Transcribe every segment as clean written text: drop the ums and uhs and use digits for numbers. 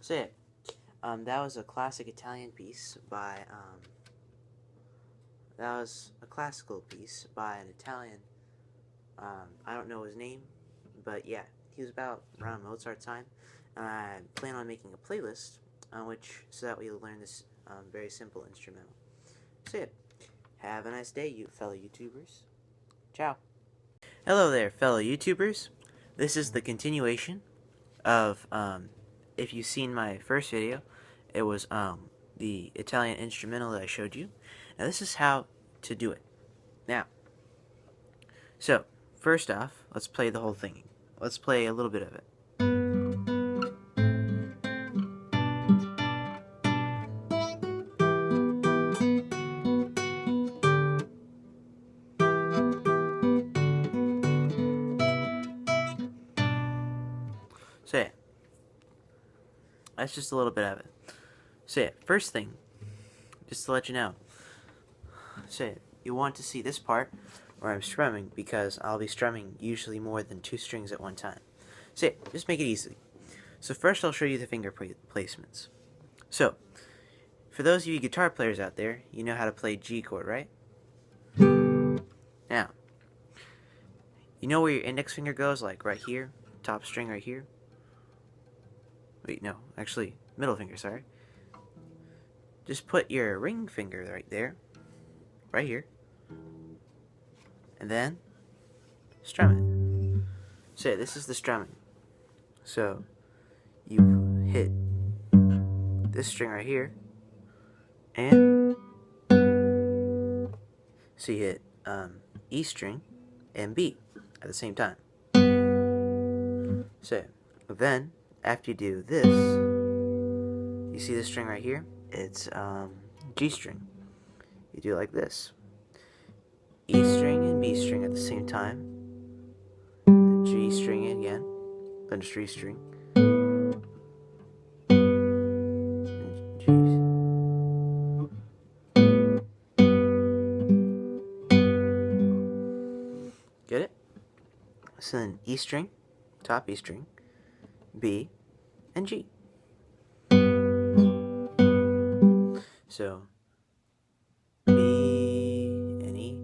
So yeah, that was a classic Italian piece by that was a classical piece by an Italian. I don't know his name, but yeah, he was about around Mozart time. And I plan on making a playlist on which so that we'll learn this very simple instrumental. So yeah, have a nice day, you fellow YouTubers. Ciao. Hello there, fellow YouTubers. This is the continuation of if you've seen my first video, it was the Italian instrumental that I showed you. Now this is how to do it. Now, so first off, let's play the whole thing. Let's play a little bit of it. So yeah, that's just a little bit of it. So yeah, first thing, just to let you know, so yeah, you want to see this part where I'm strumming because I'll be strumming usually more than 2 strings at one time. So yeah, just make it easy. So first I'll show you the finger placements. So, for those of you guitar players out there, you know how to play G chord, right? Now, you know where your index finger goes, like right here, top string right here? Wait, no, actually, middle finger, sorry. Just put your ring finger right there, right here, and then strum it. So this is the strumming. So, you hit this string right here, and so you hit E string and B at the same time. So then after you do this, you see this string right here? It's G string. You do it like this. E string and B string at the same time. Then G string again. Then just G string. And G. Get it? So then E string, top E string, B, and G. So B and E,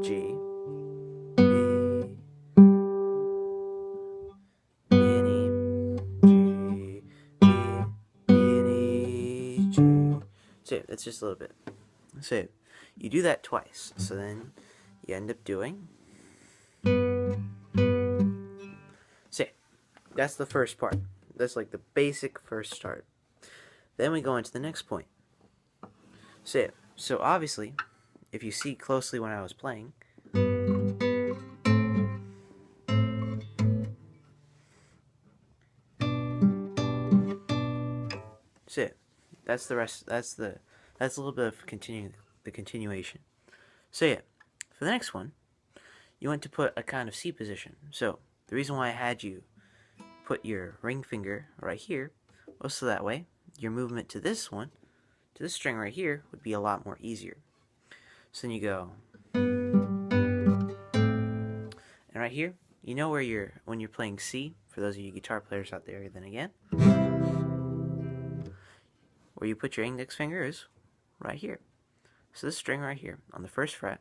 G, B, B and E, G, B, B and E, G. So that's just a little bit. So you do that twice. So then you end up doing. So that's the first part. That's like the basic first start. Then we go into the next point. So obviously, if you see closely when I was playing, so that's the rest. That's a little bit of continuation. So yeah, for the next one, you want to put a kind of C position. So the reason why I had you put your ring finger right here was so that way your movement to this one, to this string right here, would be a lot more easier. So then you go, and right here, you know where when you're playing C, for those of you guitar players out there then again, where you put your index finger is right here. So this string right here on the first fret.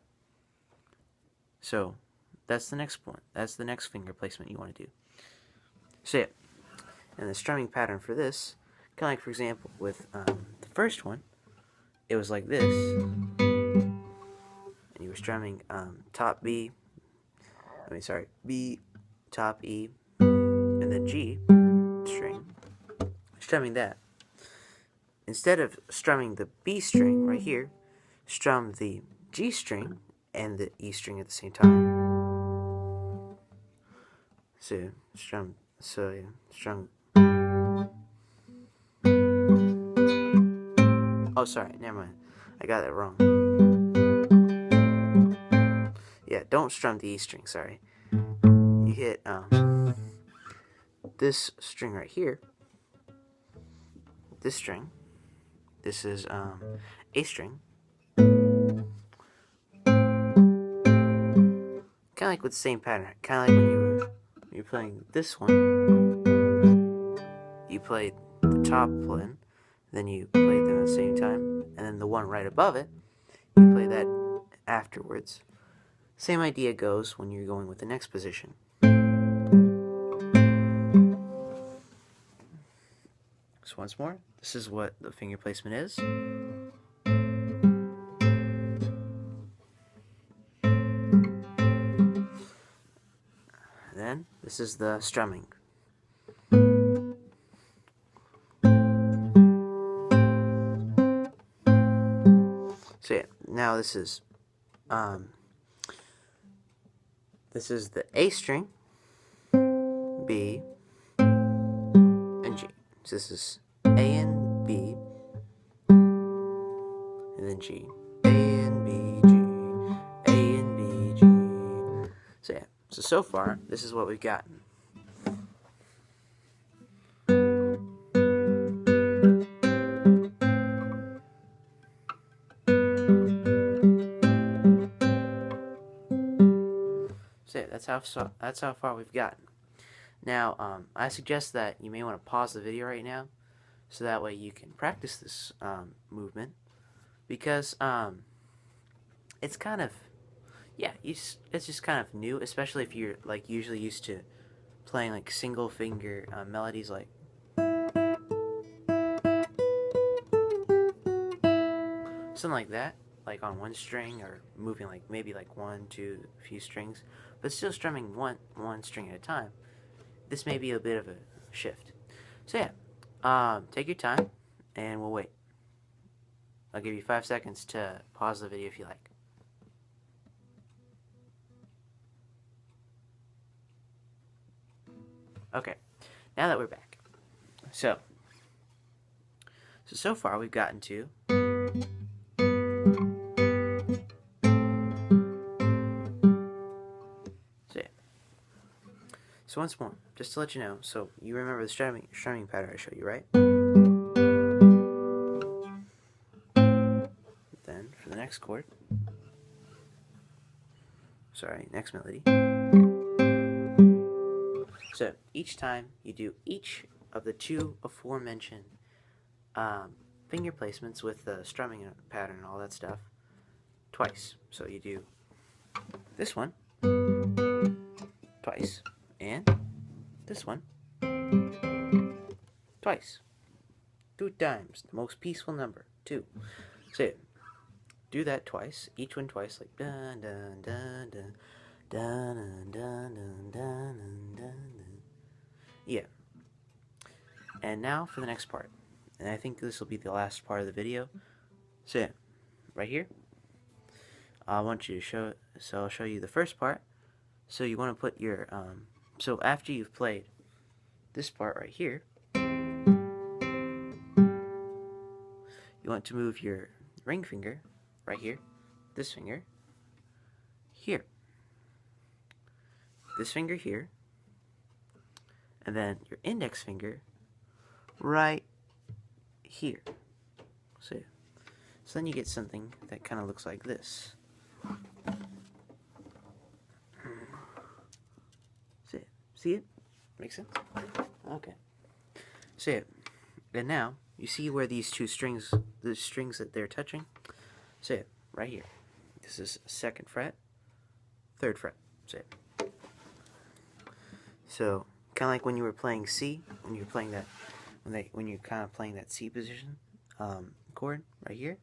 So that's the next one. That's the next finger placement you want to do. So yeah, and the strumming pattern for this, kind of like for example with the first one, it was like this, and you were strumming top B, B, top E, and then G string, strumming that. Instead of strumming the B string right here, strum the G string and the E string at the same time. So strum. Oh, sorry, never mind. I got that wrong. Yeah, don't strum the E string. Sorry. You hit this string right here. This string. This is A string. Kind of like with the same pattern. Kind of like when you're playing this one. You played the top one, then you played them at the same time, and then the one right above it, you play that afterwards. Same idea goes when you're going with the next position. So once more, this is what the finger placement is. Then this is the strumming. So yeah, now this is the A string, B, and G. So this is A and B, and then G. A and B, G. A and B, G. So yeah, so far, this is what we've gotten. So yeah, that's how far we've gotten. Now, I suggest that you may want to pause the video right now, so that way you can practice this movement, because it's kind of, yeah, it's just kind of new, especially if you're like usually used to playing like single finger melodies like something like that, like on one string, or moving like maybe like one, two, a few strings, but still strumming one string at a time. This may be a bit of a shift. So yeah, take your time, and we'll wait. I'll give you 5 seconds to pause the video if you like. Okay, now that we're back. So far we've gotten to So once more, just to let you know, so you remember the strumming pattern I showed you, right? Then, for the next chord, next melody. So, each time you do each of the two aforementioned finger placements with the strumming pattern and all that stuff twice. So you do this one twice, and this one twice. 2 times, the most peaceful number, 2. So do that twice, each one twice, like dun dun dun dun dun dun dun dun dun dun. Yeah. And now for the next part, and I think this will be the last part of the video. So yeah, right here, I want you to show. So I'll show you the first part. So you want to put your so after you've played this part right here, you want to move your ring finger right here, this finger here, this finger here, and then your index finger right here. So then you get something that kind of looks like this. See it? Makes sense? Okay. So and now you see where these two strings, the strings that they're touching. So right here. This is 2nd fret, 3rd fret. So kind of like when you were playing C, when you're playing that, when you're kind of playing that C position chord right here.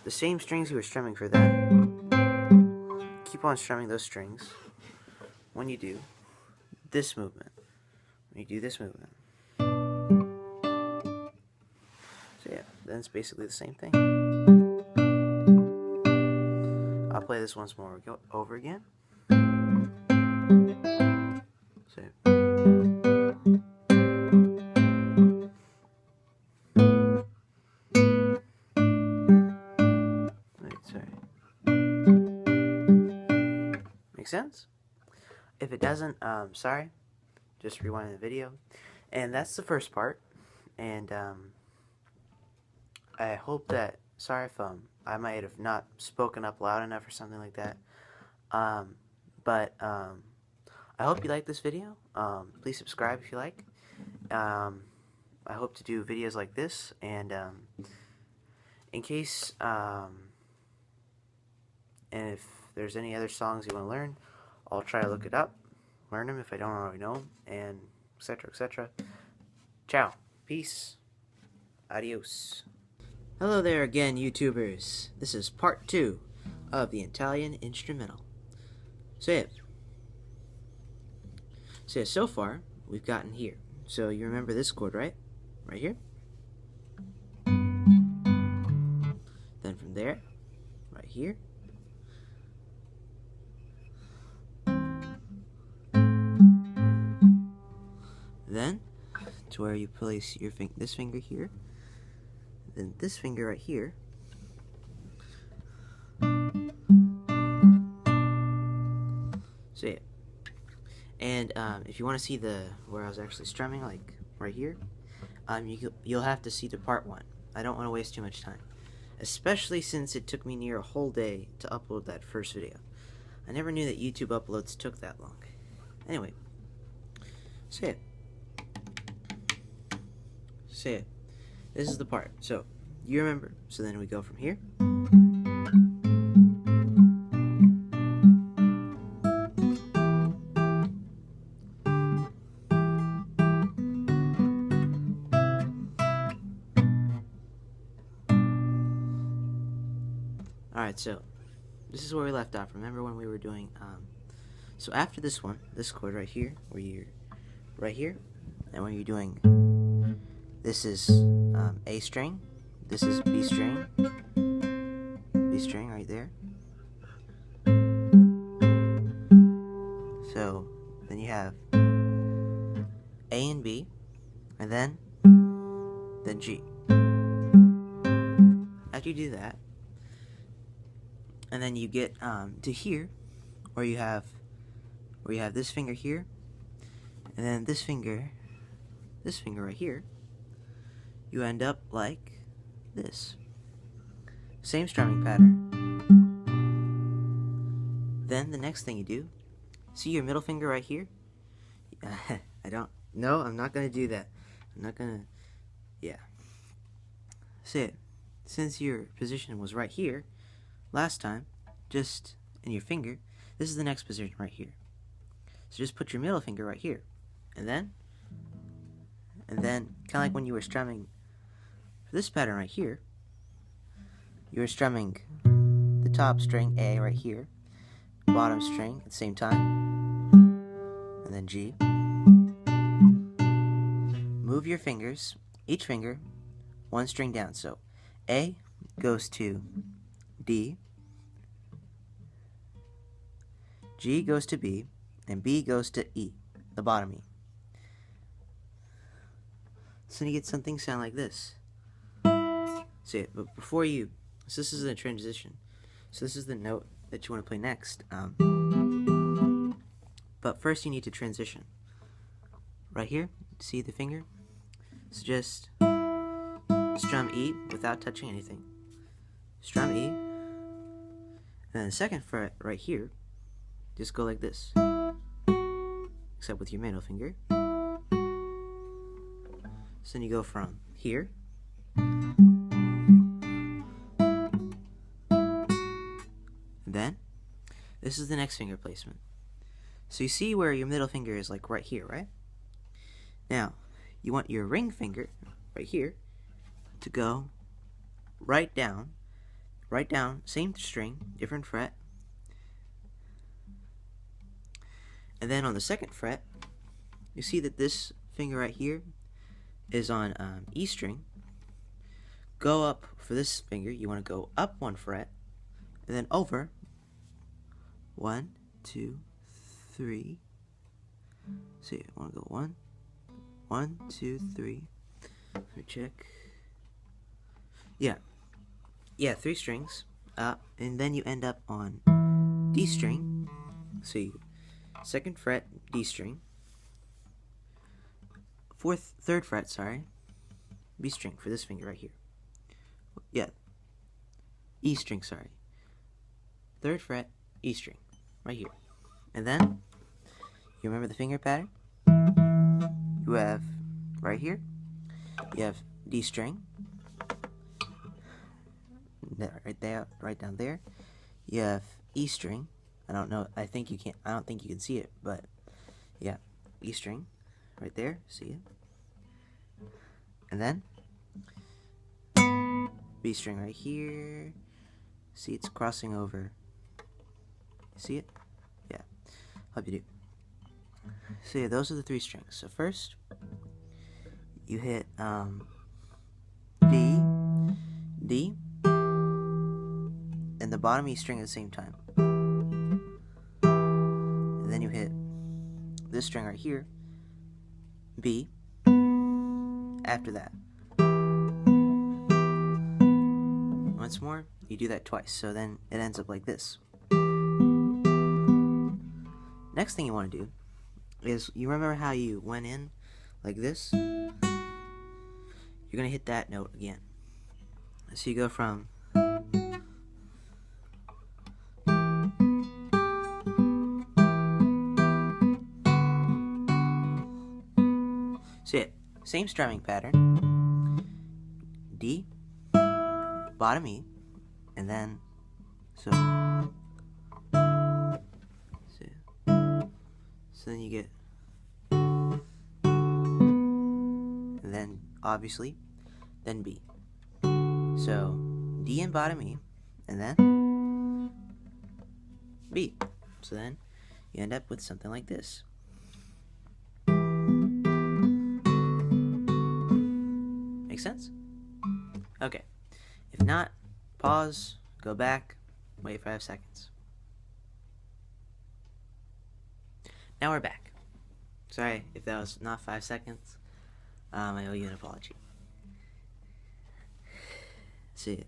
The same strings you were strumming for that, keep on strumming those strings when you do this movement. When you do this movement. So yeah, then it's basically the same thing. I'll play this once more over again. So wait, sorry. Make sense? If it doesn't, sorry. Just rewind the video. And that's the first part. And I hope that, sorry if I might have not spoken up loud enough or something like that. But I hope you like this video. Please subscribe if you like. I hope to do videos like this, and in case and if there's any other songs you want to learn, I'll try to look it up, learn them if I don't already know them, and etc. etc. Ciao, peace, adios. Hello there again, YouTubers. This is part 2 of the Italian instrumental. So so far we've gotten here. So you remember this chord, right? Right here. Then from there, right here. Then to where you place your this finger here. Then this finger right here. So yeah. And if you want to see where I was actually strumming, like right here, you'll have to see the part 1. I don't want to waste too much time, especially since it took me near a whole day to upload that first video. I never knew that YouTube uploads took that long. Anyway, so yeah. So yeah, this is the part. So you remember. So then we go from here. Alright, so this is where we left off. Remember when we were doing, so after this one, this chord right here, where you're right here, and when you're doing, this is A string, this is B string right there. So then you have A and B, and then G. After you do that, and then you get to here, where you have this finger here, and then this finger right here. You end up like this. Same strumming pattern. Then the next thing you do, see your middle finger right here? No, I'm not gonna do that. I'm not gonna, yeah. So since your position was right here last time, just in your finger, this is the next position right here. So just put your middle finger right here, and then kind of like when you were strumming for this pattern right here, you were strumming the top string A right here, bottom string at the same time, and then G. Move your fingers, each finger, one string down. So A goes to D, G goes to B, and B goes to E, the bottom E. So you get something sound like this. So but before so this is the transition. So this is the note that you want to play next. But first you need to transition. Right here, see the finger? So just strum E without touching anything. Strum E. And then the second fret right here, just go like this. Except with your middle finger. So then you go from here, and then this is the next finger placement. So you see where your middle finger is, like right here, right? Now, you want your ring finger, right here, to go right down, same string, different fret. And then on the second fret, you see that this finger right here is on E string. Go up for this finger, you want to go up 1 fret, and then over 1, 2, 3. So you want to go 1, 1, 2, 3. Let me check. Yeah, 3 strings up, and then you end up on D string. So you second fret, D string. 3rd fret, sorry, B string for this finger right here. Yeah, E string, sorry. 3rd fret, E string, right here. And then, you remember the finger pattern? You have, right here, you have D string. Right there, right down there. You have E string. I don't think you can see it, but yeah, E string, right there, see it? And then, B string right here. See, it's crossing over. See it? Yeah. Hope you do. So yeah, those are the 3 strings. So first, you hit D, D, and the bottom E string at the same time. And then you hit this string right here, B, after that. Once more, you do that twice, so then it ends up like this. Next thing you want to do is, you remember how you went in like this? You're going to hit that note again. So you go from same strumming pattern. D, bottom E, and then so then you get, and then obviously then B. So D and bottom E, and then B. So then you end up with something like this. Make sense? Okay. If not, pause, go back, wait 5 seconds. Now we're back. Sorry if that was not 5 seconds. I owe you an apology. See.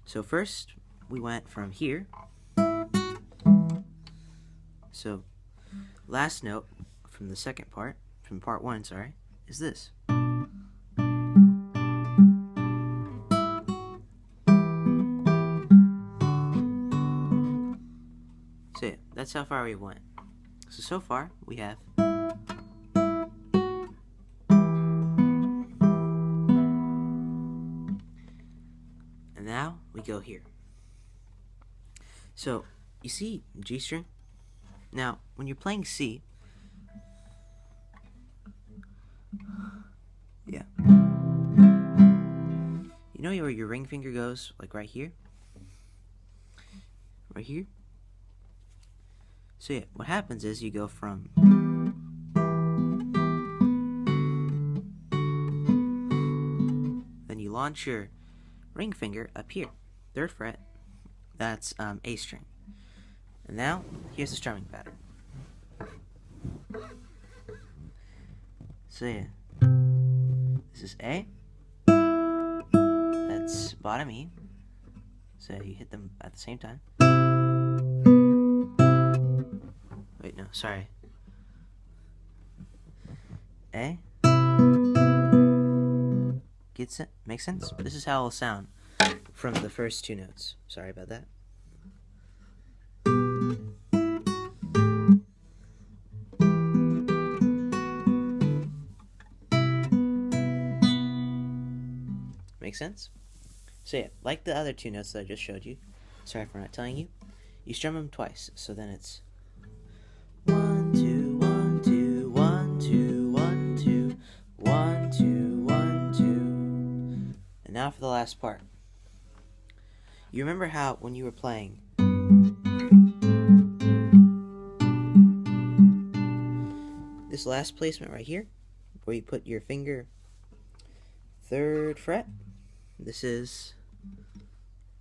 So first, we went from here. So, last note from the second part, from part 1, sorry, is this. So yeah, that's how far we went. So far, we have and now we go here. So, you see G string? Now, when you're playing C, yeah, you know where your ring finger goes, like right here? Right here? So yeah, what happens is you go from then you launch your ring finger up here, 3rd fret, that's A string. And now, here's the strumming pattern. So yeah, this is A, that's bottom E, so you hit them at the same time. Wait, no, sorry. A. Gets it? Makes sense? This is how it'll sound from the first 2 notes. Sorry about that. Make sense? So yeah, like the other 2 notes that I just showed you, sorry for not telling you, you strum them twice, so then it's now for the last part. You remember how when you were playing this last placement right here, where you put your finger 3rd fret, this is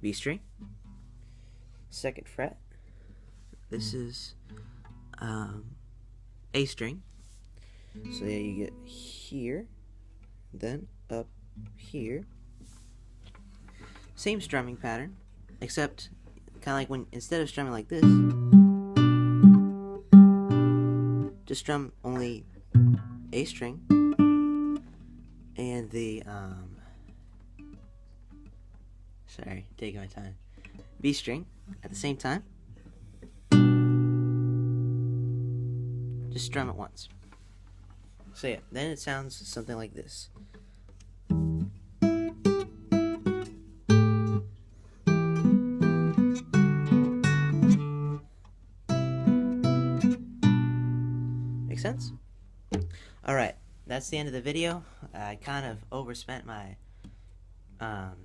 B string. 2nd fret, this is A string. So yeah, you get here, then up here. Same strumming pattern, except kind of like when instead of strumming like this, just strum only A string and the sorry, taking my time, B string at the same time. Just strum it once. So yeah, then it sounds something like this. Make sense? Alright, that's the end of the video. I kind of overspent my thought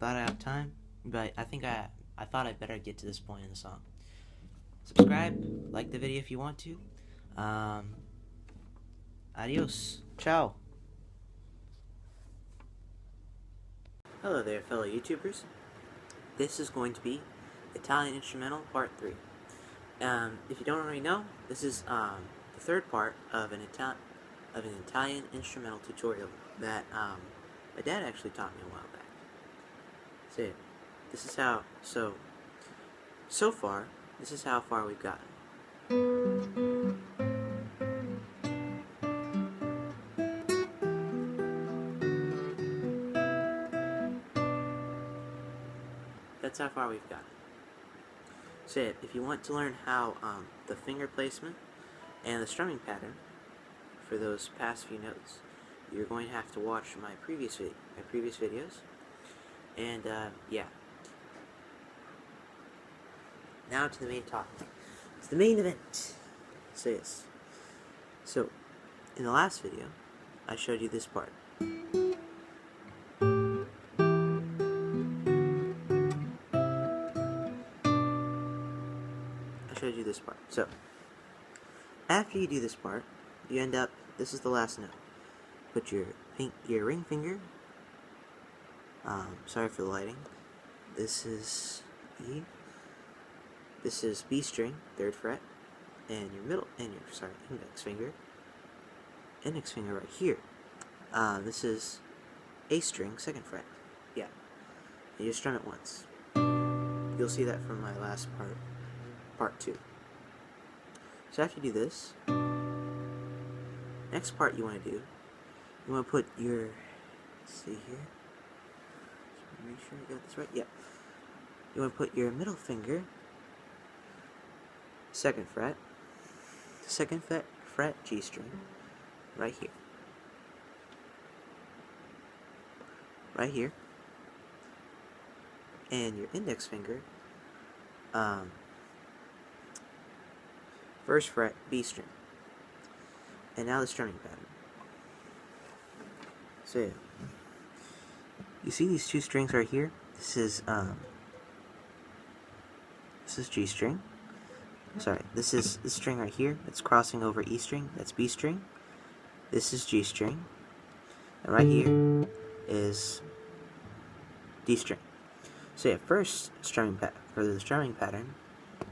out time, but I think I thought I'd better get to this point in the song. Subscribe, like the video if you want to. Adios. Ciao. Hello there, fellow YouTubers. This is going to be Italian Instrumental Part 3. If you don't already know, this is the 3rd part of an Italian instrumental tutorial that my dad actually taught me a while back. So yeah, this is how. So far, this is how far we've gotten. That's how far we've gotten. So yeah, if you want to learn how the finger placement and the strumming pattern for those past few notes, you're going to have to watch my previous videos. And yeah. Now to the main topic. It's the main event. So yes. So in the last video, I showed you this part. So after you do this part, you end up, this is the last note. Put your ring finger, sorry for the lighting, this is E, this is B string, 3rd fret, and your index finger right here. This is A string, 2nd fret. Yeah, you just strum it once. You'll see that from my last part 2. So after you do this, next part you want to do, you want to put your, let's see here, just make sure I got this right, yeah. You want to put your middle finger, 2nd fret, 2nd fret G string, right here. Right here. And your index finger, 1st fret B string. And now the strumming pattern. So yeah. You see these 2 strings right here? This is G string. Sorry, this is this string right here. It's crossing over E string. That's B string. This is G string. And right here is D string. So yeah, first strumming for the strumming pattern,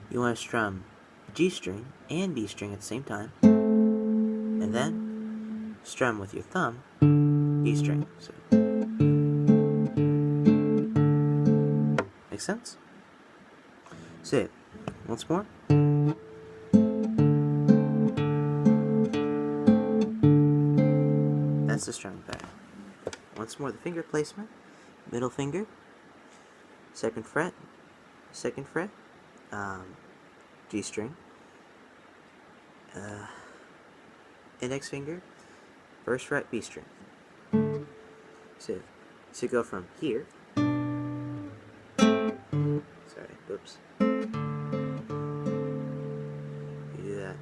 you want to strum G string and B string at the same time, and then strum with your thumb B string. So, make sense? So yeah, once more. That's the strumming pattern. Once more, the finger placement, middle finger, 2nd fret, G string, index finger, 1st fret B string. So go from here. Sorry, oops. You do that.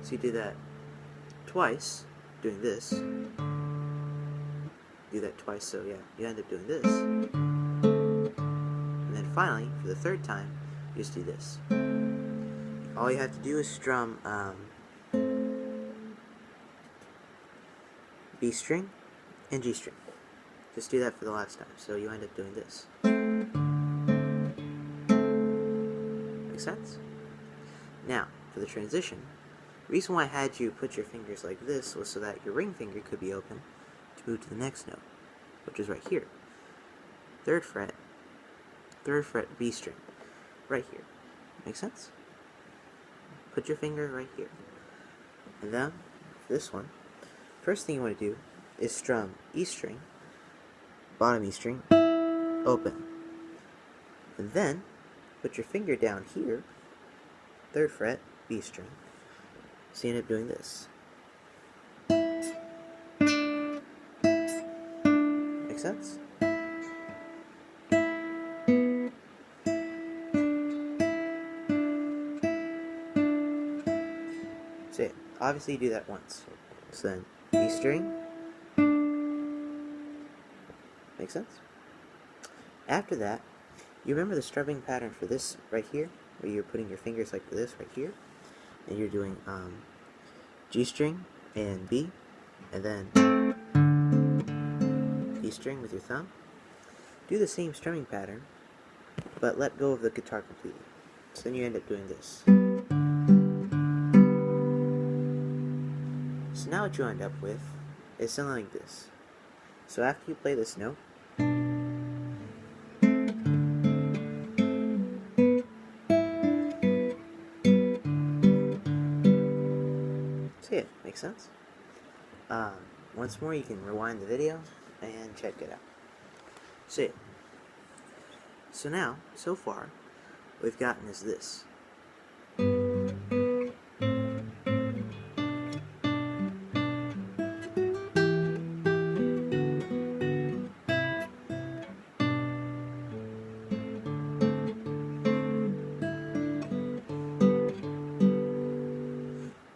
So you do that twice, doing this. Do that twice, so yeah, you end up doing this. And then finally, for the third time, you just do this. All you have to do is strum B string and G string. Just do that for the last time, so you end up doing this. Make sense? Now, for the transition, the reason why I had you put your fingers like this was so that your ring finger could be open to move to the next note, which is right here. 3rd fret B string, right here. Make sense? Put your finger right here. And then, for this one, first thing you want to do is strum E string, bottom E string, open. And then, put your finger down here, 3rd fret, B string. So you end up doing this. Make sense? So yeah, obviously you do that once. So then, B string. Make sense? After that, you remember the strumming pattern for this right here, where you're putting your fingers like this right here, and you're doing G string and B, and then D string with your thumb. Do the same strumming pattern, but let go of the guitar completely. So then you end up doing this. So now what you end up with is something like this. So after you play this note, see it, makes sense? Once more, you can rewind the video and check it out. See it. So now, so far, we've gotten is this.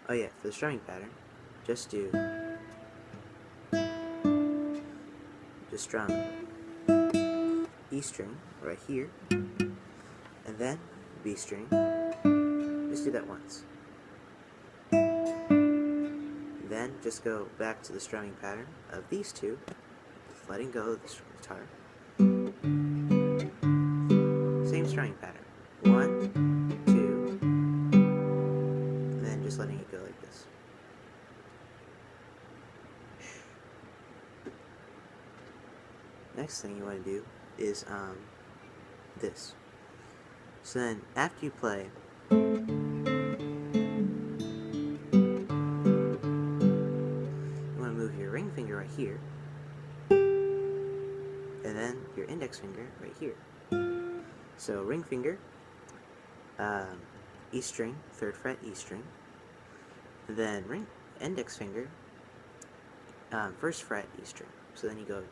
Oh yeah, for the strumming pattern, just strum E string right here, and then B string. Just do that once. Then just go back to the strumming pattern of these two, letting go of the guitar. Same strumming pattern. 1, 2, and then just letting it go like this. Next thing you want to do is this. So then after you play, you want to move your ring finger right here, and then your index finger right here. So ring finger, E string, 3rd fret E string, then index finger, 1st fret E string. So then you go,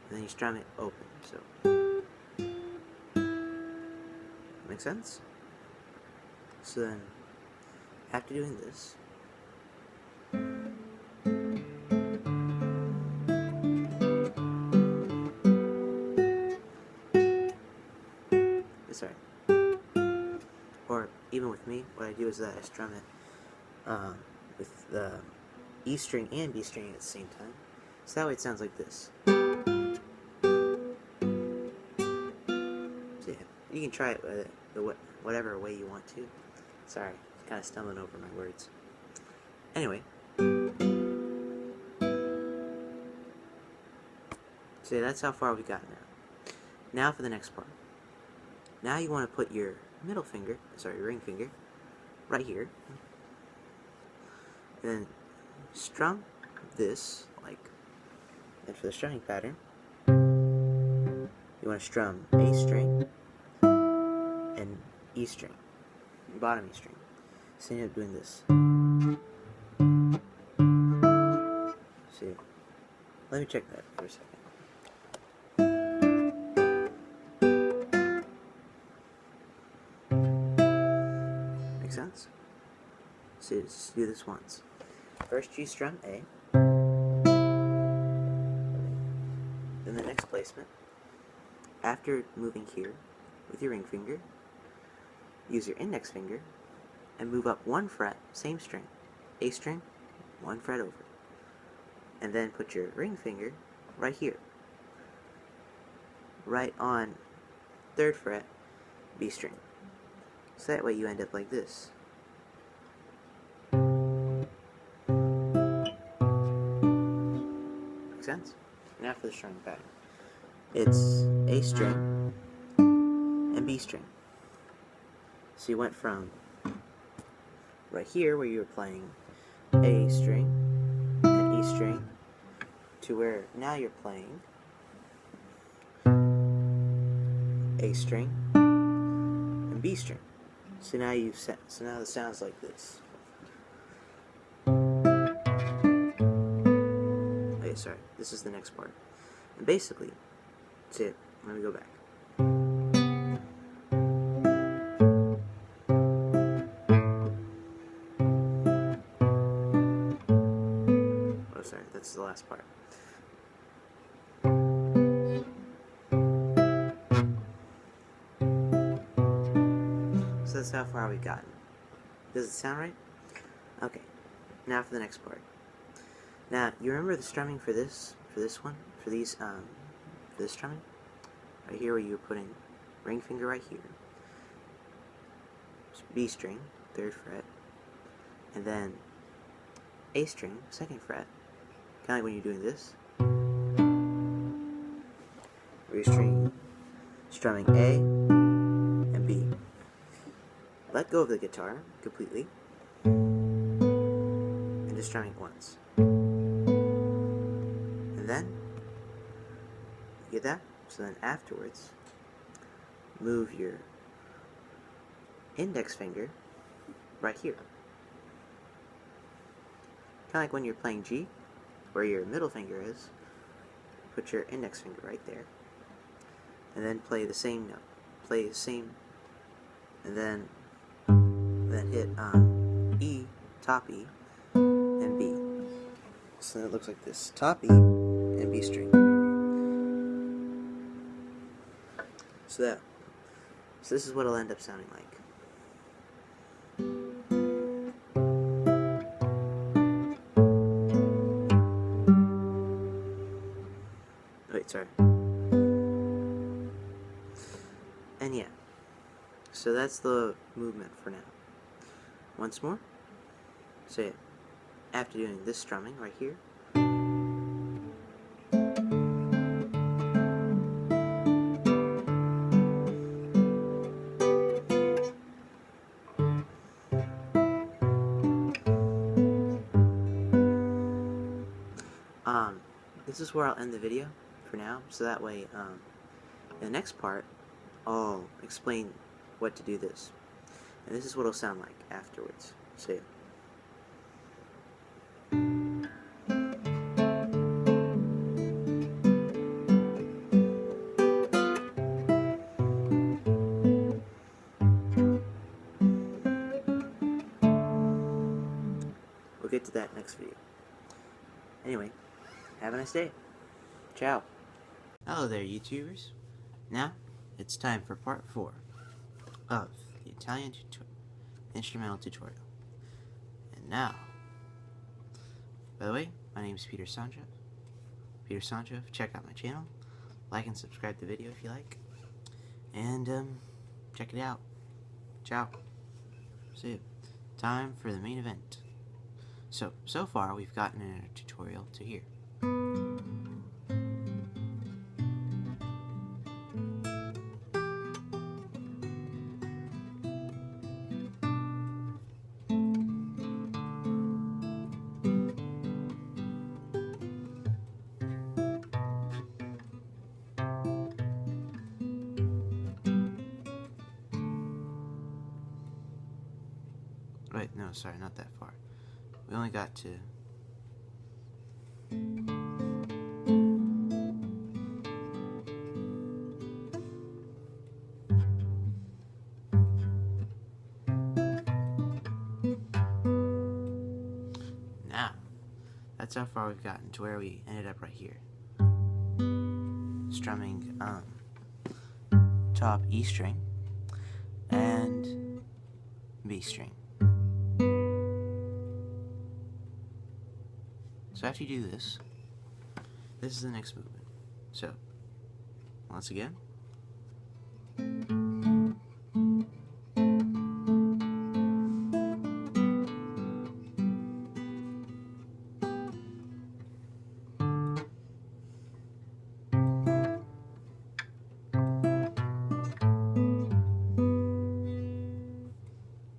and then you strum it open. So make sense? So then, after doing this, sorry, or even with me, what I do is that I strum it with the E string and B string at the same time. So that way it sounds like this. So yeah, you can try it whatever way you want to. Sorry, kind of stumbling over my words. Anyway, so that's how far we got now. Now for the next part. Now you want to put your ring finger, right here, and then strum this, and for the strumming pattern, you want to strum A string and E string, bottom E string. So you end up doing this. See, let me check that for a second. Make sense? So just do this once. First you strum A, then the next placement. After moving here with your ring finger, use your index finger and move up 1 fret, same string, A string, 1 fret over. And then put your ring finger right here, right on 3rd fret, B string. So that way you end up like this. Make sense? Now for the strumming pattern. It's A string and B string. So you went from right here where you were playing A string and E string to where now you're playing A string and B string. So now the sounds like this. Okay, sorry, this is the next part. And basically, that's it. Let me go back. Oh, sorry, that's the last part. So that's how far we've gotten. Does it sound right? Okay. Now for the next part. Now, you remember the strumming for this one? For this strumming? Right here where you were putting ring finger right here. B string, 3rd fret. And then A string, 2nd fret. Kind of like when you're doing this. Where you're strumming A and B. Let go of the guitar completely. And just strumming once. And then, you get that? So then afterwards, move your index finger right here. Kind of like when you're playing G, where your middle finger is. Put your index finger right there. And then play the same note. Play the same, and then hit E, top E, and B. So then it looks like this. Top E and B string. So this is what it'll end up sounding like. Wait, sorry. And yeah. So that's the movement for now. Once more. So yeah. After doing this strumming right here, this is where I'll end the video for now, so that way in the next part I'll explain what to do this, and this is what it'll sound like afterwards. So yeah. We'll get to that next video. Anyway, have a nice day. Ciao. Hello there, YouTubers. Now, it's time for part 4 of the Italian instrumental tutorial. And now, by the way, my name is Peter Sanchev. Peter Sanchev, check out my channel. Like and subscribe to the video if you like. And, check it out. Ciao. See you. Time for the main event. So far we've gotten in a tutorial to here. Wait, no, sorry, not that far. We only got to... that's how far we've gotten to where we ended up right here. Strumming top E string and B string. So after you do this, this is the next movement. So, once again.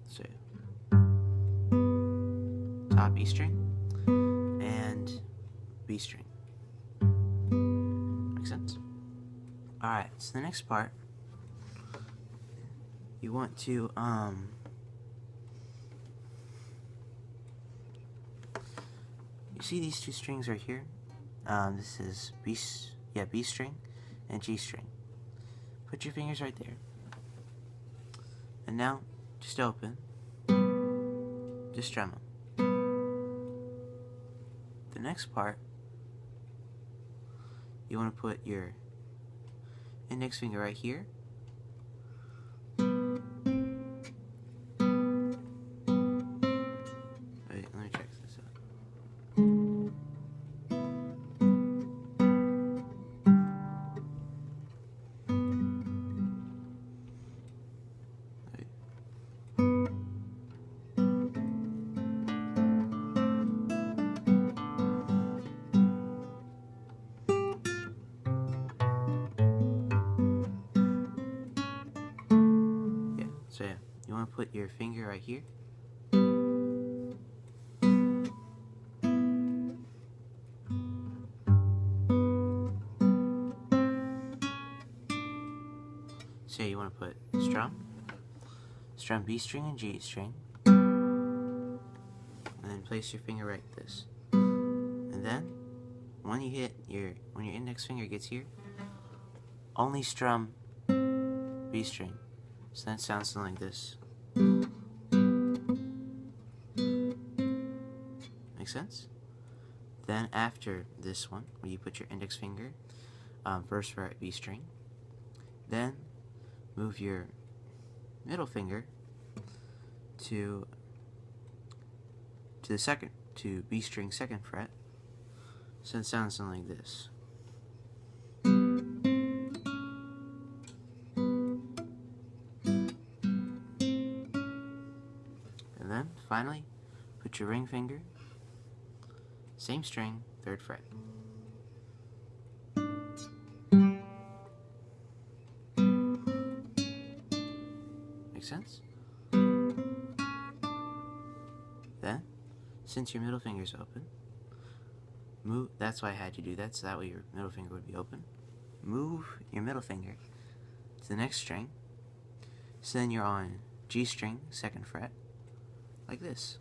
So, top E string and B string. Make sense? Alright, so the next part, you want to, you see these two strings right here? This is B string and G string. Put your fingers right there. And now, just open. Just strum them. The next part, you want to put your index finger right here. Wait, let me check this out. Wait. So yeah, you want to put your finger right here. So you want to put strum B string and G string, and then place your finger right this. And then when your index finger gets here, only strum B string. So that sounds something like this. Make sense? Then after this one, where you put your index finger, first fret B string, then move your middle finger to B string second fret. So it sounds something like this. And then finally, put your ring finger, same string, third fret. Make sense? Then, since your middle finger is open, move. That's why I had you do that, so that way your middle finger would be open. Move your middle finger to the next string. So then you're on G string, second fret, like this.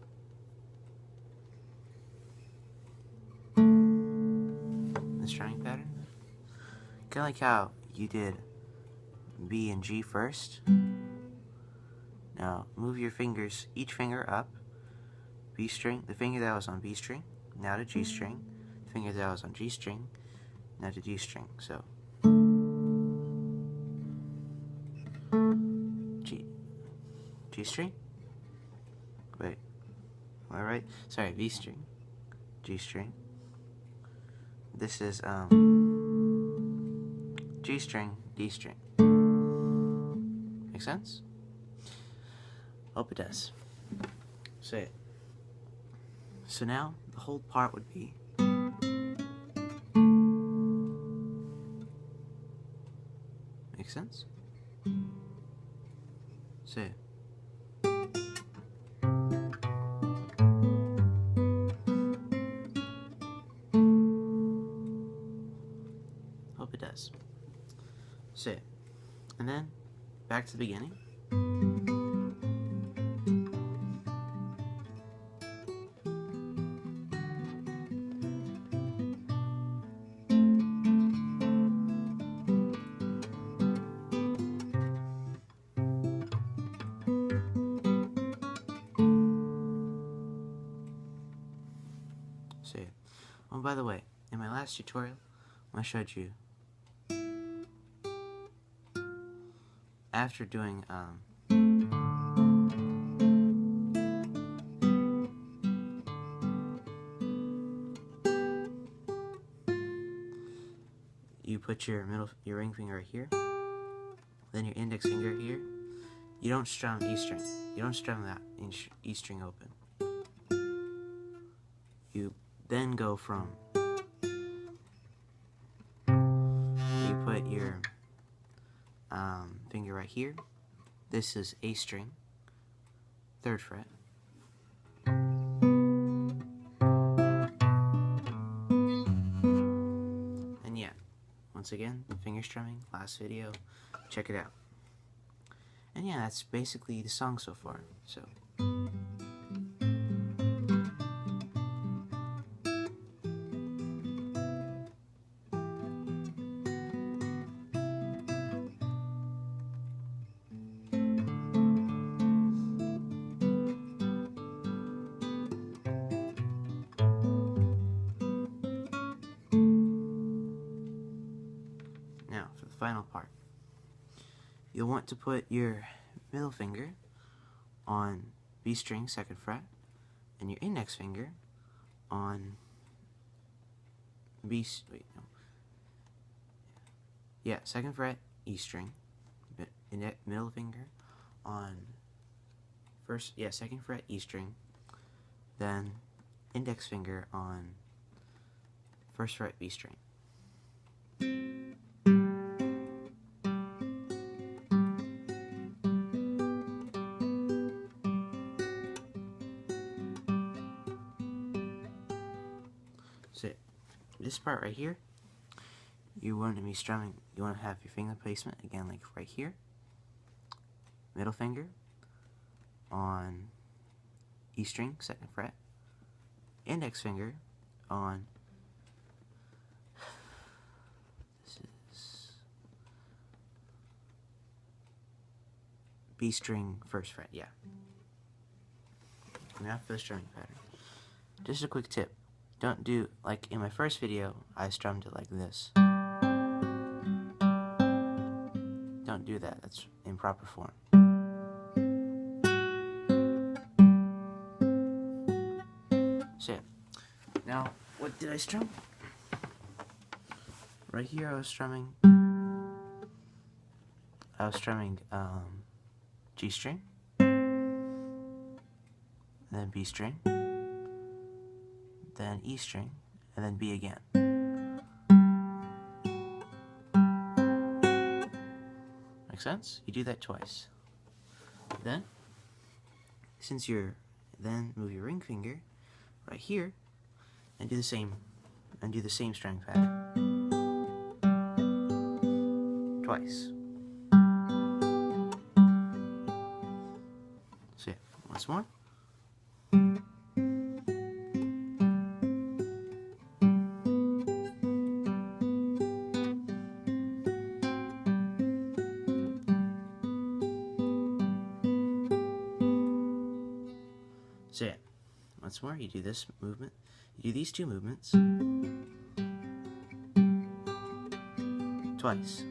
The strumming pattern. Kind of like how you did B and G first. Now move your fingers, each finger up. B string, the finger that was on B string, now to G string. The finger that was on G string, now to D string. So G string. Wait, am I right? Sorry, B string, G string. This is G string, D string. Make sense? Hope it does. Say it. So now the whole part would be make sense? Say it. Hope it does. Say it. And then back to the beginning. Say it. Oh, by the way, in my last tutorial, I showed you after doing you put your ring finger right here, then your index finger here. You don't strum E string. You don't strum that E string open. You then go from, you put your finger right here. This is A string, 3rd fret. And yeah, once again, finger strumming, last video, check it out. And yeah, that's basically the song so far. So now for the final part. You'll want to put your middle finger on B string, 2nd fret, and your index finger on yeah, 2nd fret, E string, middle finger on 2nd fret, E string, then index finger on 1st fret, B string. So this part right here, you want to be strumming, you want to have your finger placement again like right here, middle finger on E string, 2nd fret, index finger on, this is B string, 1st fret, yeah. Now for the strumming pattern. Just a quick tip. Don't do, like in my first video, I strummed it like this. Don't do that, that's improper form. So, now, what did I strum? Right here I was strumming G string, and then B string, then E string, and then B again. Make sense? You do that twice. Then, move your ring finger right here and do the same string pattern twice. So yeah, once more. So yeah, once more, you do this movement, you do these two movements twice.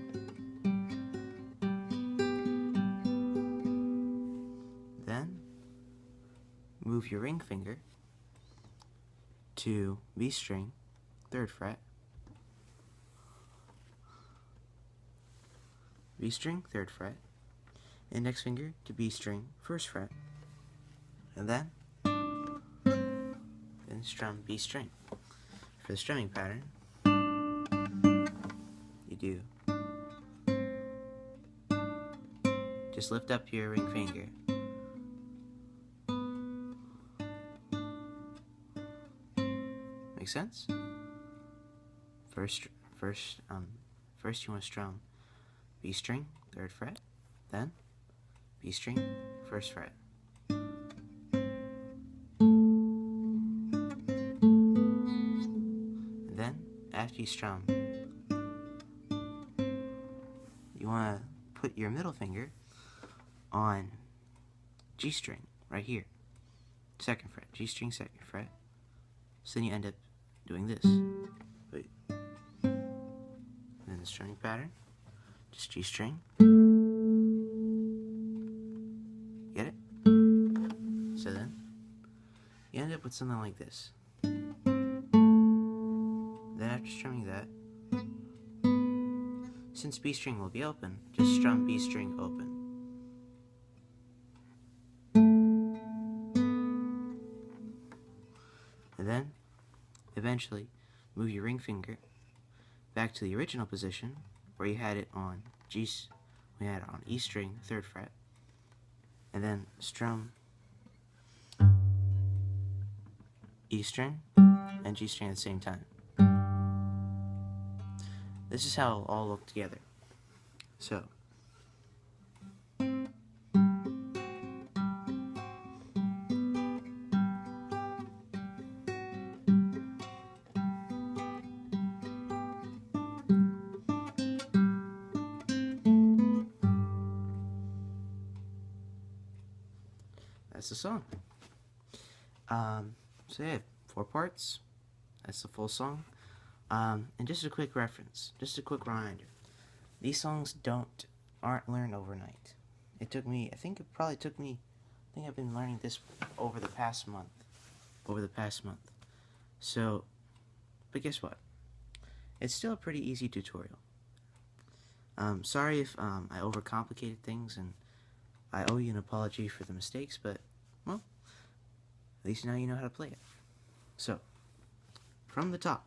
Then, move your ring finger to B string, 3rd fret, B string, 3rd fret, index finger to B string, 1st fret, and then strum B string. For the strumming pattern, you do just lift up your ring finger, make sense? First you want to strum B string, 3rd fret, then B string, 1st fret. After you strum, you want to put your middle finger on G string right here, 2nd fret, G string, 2nd fret. So then you end up doing this. Wait. And then the strumming pattern, just G string. Get it? So then, you end up with something like this. Then after strumming that, since B string will be open, just strum B string open. And then, eventually, move your ring finger back to the original position where you had it on E string, 3rd fret, and then strum E string and G string at the same time. This is how it'll all look together. So, that's the song. So yeah, 4 parts. That's the full song. And just a quick reference, just a quick reminder. These songs aren't learned overnight. It took me, I think I've been learning this over the past month. So, but guess what? It's still a pretty easy tutorial. Sorry if I overcomplicated things, and I owe you an apology for the mistakes, but, well, at least now you know how to play it. So, from the top.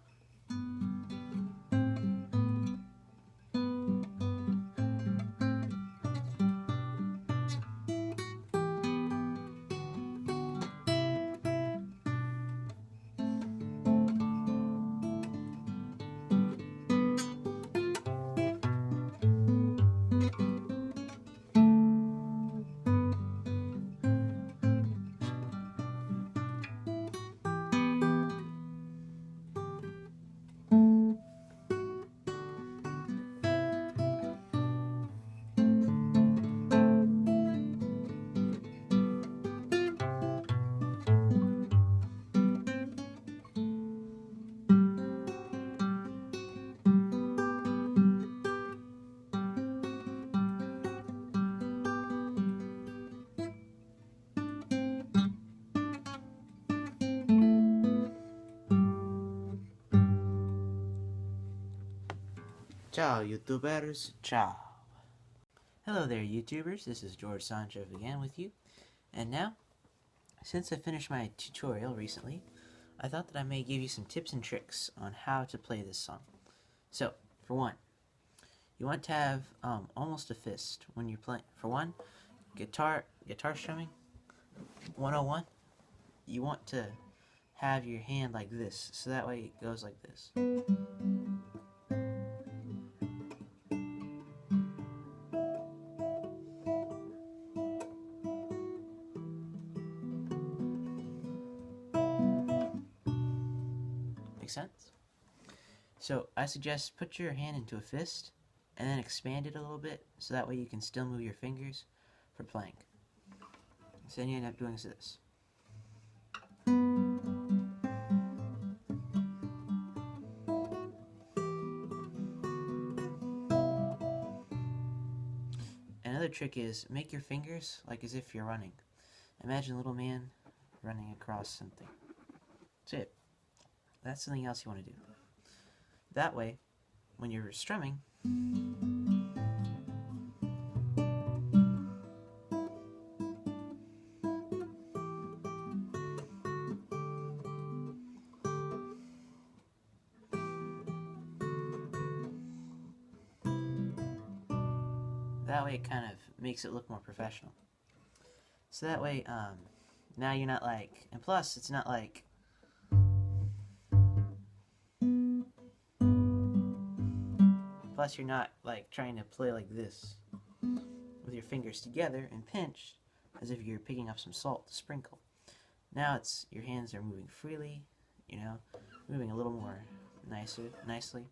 Ciao, YouTubers. Ciao. Hello there, YouTubers. This is George Sancho again with you. And now, since I finished my tutorial recently, I thought that I may give you some tips and tricks on how to play this song. So, for one, you want to have almost a fist when you're playing. For one, guitar strumming, 101, you want to have your hand like this, so that way it goes like this. Make sense? So I suggest put your hand into a fist and then expand it a little bit so that way you can still move your fingers for playing. So then you end up doing this. Another trick is make your fingers like as if you're running. Imagine a little man running across something. That's it. That's something else you want to do. That way, when you're strumming, that way it kind of makes it look more professional. So that way, now you're not like, and plus it's not like, plus you're not like trying to play like this with your fingers together and pinch as if you're picking up some salt to sprinkle. Now it's, your hands are moving freely, you know, moving a little more nicely.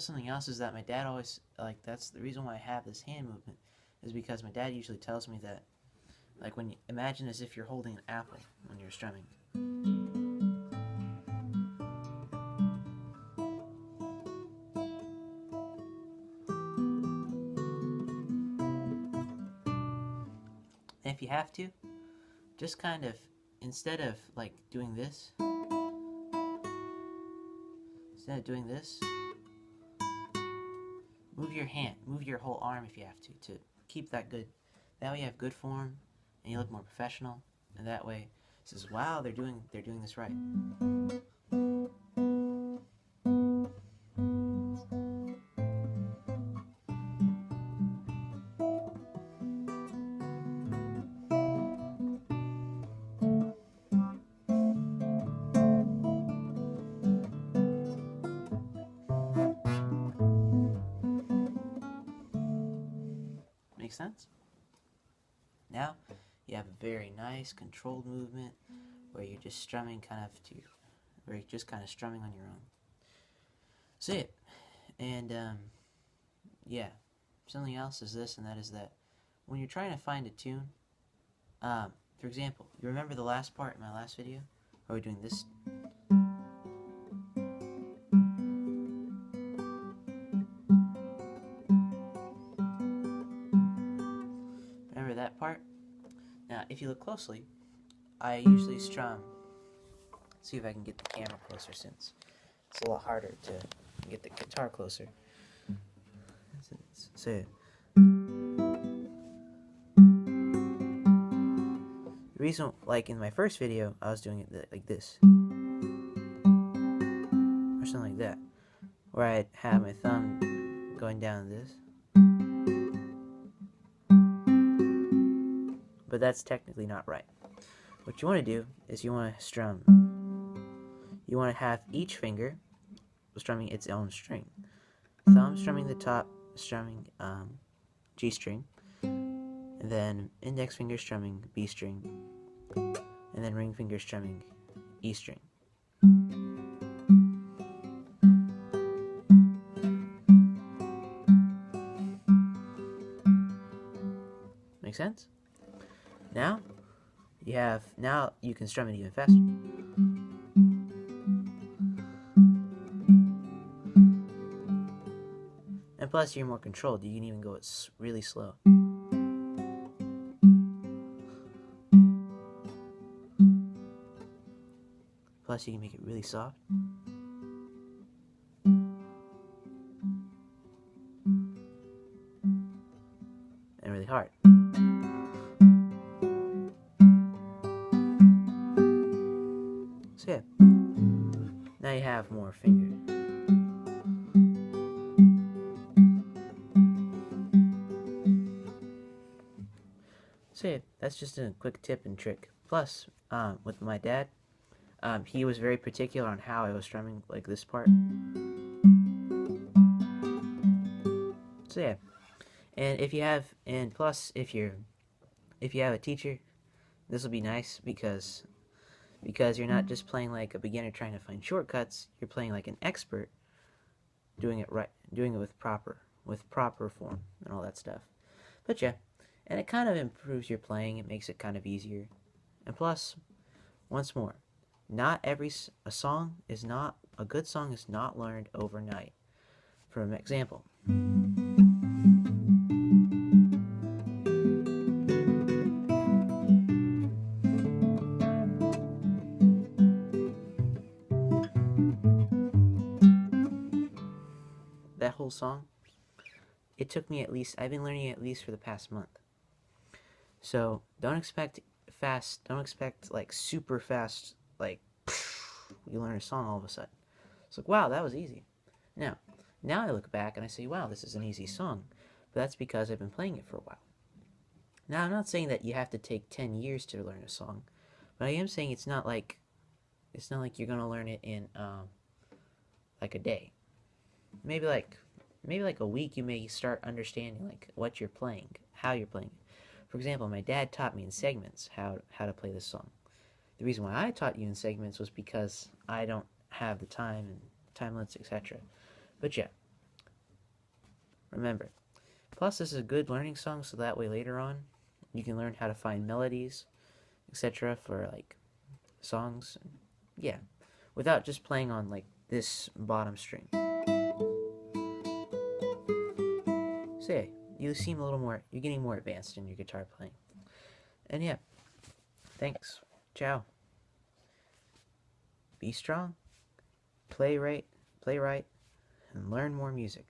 plus something else is that my dad always, like, that's the reason why I have this hand movement, is because my dad usually tells me that, like, when you imagine as if you're holding an apple when you're strumming. And if you have to, just kind of, instead of like doing this, move your hand, move your whole arm if you have to keep that good. That way you have good form, and you look more professional, and that way it says, wow, they're doing this right. Make sense? Now you have a very nice controlled movement where you're just strumming where you're just kind of strumming on your own. That's it. And yeah, something else is this, and that is that when you're trying to find a tune, for example, you remember the last part in my last video where we're doing this? Remember that part? Now, if you look closely, I usually strum. Let's see if I can get the camera closer, since it's a lot harder to get the guitar closer. So, the reason, like in my first video, I was doing it like this, or something like that, where I'd have my thumb going down this. But that's technically not right. What you want to do is you want to strum. You want to have each finger strumming its own string. Thumb strumming the top, strumming G string, and then index finger strumming B string, and then ring finger strumming E string. Make sense? Now you can strum it even faster. And plus you're more controlled. You can even go really slow. Plus you can make it really soft. And really hard. So yeah, now you have more fingers. So yeah, that's just a quick tip and trick. Plus, with my dad, he was very particular on how I was strumming, like this part. So yeah, and if you have a teacher, this will be nice because you're not just playing like a beginner trying to find shortcuts. You're playing like an expert, doing it right, doing it with proper form and all that stuff. But yeah, and it kind of improves your playing. It makes it kind of easier. And plus, once more, not every a good song is not learned overnight. For an example, that whole song, it took me I've been learning it at least for the past month. So don't expect like super fast, like you learn a song all of a sudden. It's like, wow, that was easy. Now I look back and I say, wow, this is an easy song. But that's because I've been playing it for a while. Now, I'm not saying that you have to take 10 years to learn a song, but I am saying it's not like you're gonna learn it in like a day. Maybe like a week you may start understanding like what you're playing, how you're playing it. For example, my dad taught me in segments how to play this song. The reason why I taught you in segments was because I don't have the time and time limits, etc. But yeah, Remember. Plus, this is a good learning song, so that way later on, you can learn how to find melodies, etc. for, like, songs. Yeah. Without just playing on, like, this bottom string. So yeah, you seem a little more, you're getting more advanced in your guitar playing. And yeah, thanks. Ciao. Be strong, play right, and learn more music.